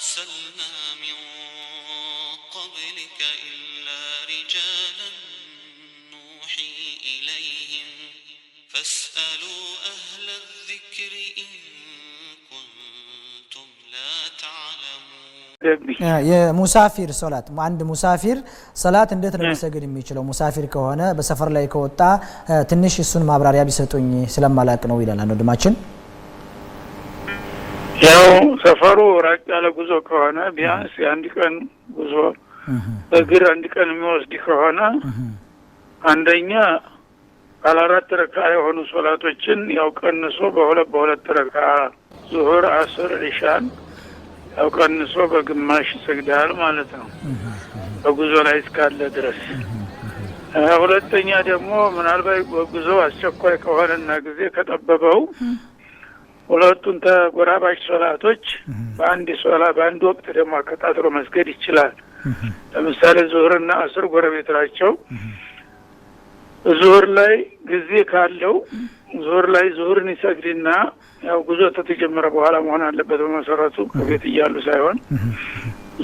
أرسلنا من قبلك إلا رجالا نوحي إليهم فاسألوا أهل الذكر إن كنتم لا تعلمون የሙሳፊር ሶላት አንድ ሙሳፊር ሶላት እንዴት ነው መሰገድ የሚችለው ሙሳፊር ከሆነ በሰፈር ላይ ከወጣ ትንሽ እሱን ማብራሪያ ቢሰጡኝ ስለማላቅ ነው ይላል ወንድማችን ያው ሰፈሩ ራቅ ያለ ጉዞ ከሆነ ቢያንስ አንድ ቀን ጉዞ እግር አንድ ቀን የሚወስድ ከሆነ አንደኛ ባለአራት ረካ የሆኑ ሶላቶችን ያው ቀንሶ በሁለት ረካ ዙሁር አስር ኢሻን ያው ቀንሶ በግማሽ ይሰግዳል ማለት ነው በጉዞ ላይ እስካለ ድረስ ሁለተኛ ደግሞ ምናልባት በጉዞ አስቸኳይ ከሆነና ጊዜ ከጠበበው ሁለቱን ተጎራባሽ ሶላቶች በአንድ ወቅት ደግሞ አከታትሎ መስገድ ይችላል ለምሳሌ ዙሁርና አስር ጎረቤት ናቸው ዙሁር ላይ ጊዜ ካለው ዙሁር ላይ ዙሁርን ይሰግድና ያው ጉዞ ተጀመረ በኋላ መሆን አለበት በመሰረቱ ከቤት ይያሉ ሳይሆን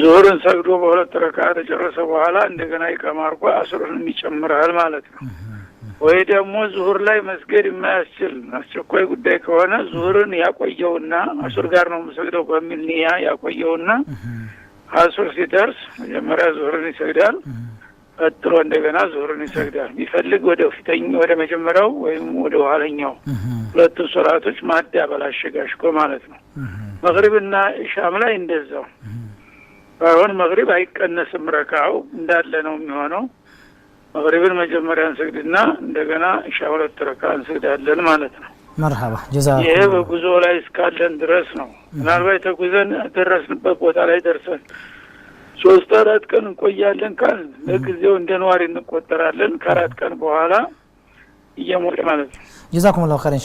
ዙሁርን ሰግዶ በሁለት ረካ ተጨረሰ በኋላ እንደገና ይቀማርቆ አስርን ይጨምራል ማለት ነው ወይ ደግሞ ዙሁር ላይ መስገድ የማያስችል አስቸኳይ ጉዳይ ከሆነ ዙሁርን ያቆየውና አስር ጋር ነው መስገደው በሚል ንያ ያቆየውና አስር ሲደርስ መጀመሪያ ዙሁርን ይሰግዳል አጥሮ እንደገና ዙሁርን ይሰግዳል ቢፈልግ ወደ ፊተኛው ወደ መጀመሪያው ወይም ወደ ኋለኛው ሁለቱ ሶላቶች ማዳበል አሸጋሽቆ ማለት ነው መግሪብና ኢሻም ላይ እንደዛው ባይሆን መግሪብ አይቀነስም ረካው እንዳለ ነው የሚሆነው መግሪብን መጀመሪያ እንሰግድና እንደገና ኢሻ ሁለት ረካ እንሰግዳለን ማለት ነው مرحبا جزاك ይሄ በጉዞ ላይ እስካለን ድረስ ነው ምናልባት ተጉዘን ደረስንበት ቦታ ላይ ደርሰን 3-4 ቀን እንቆያለን ካል ለጊዜው እንደ ነዋሪ እንቆጠራለን ከ4 ቀን በኋላ እየሞተ ማለት ነው جزاكم الله خيرا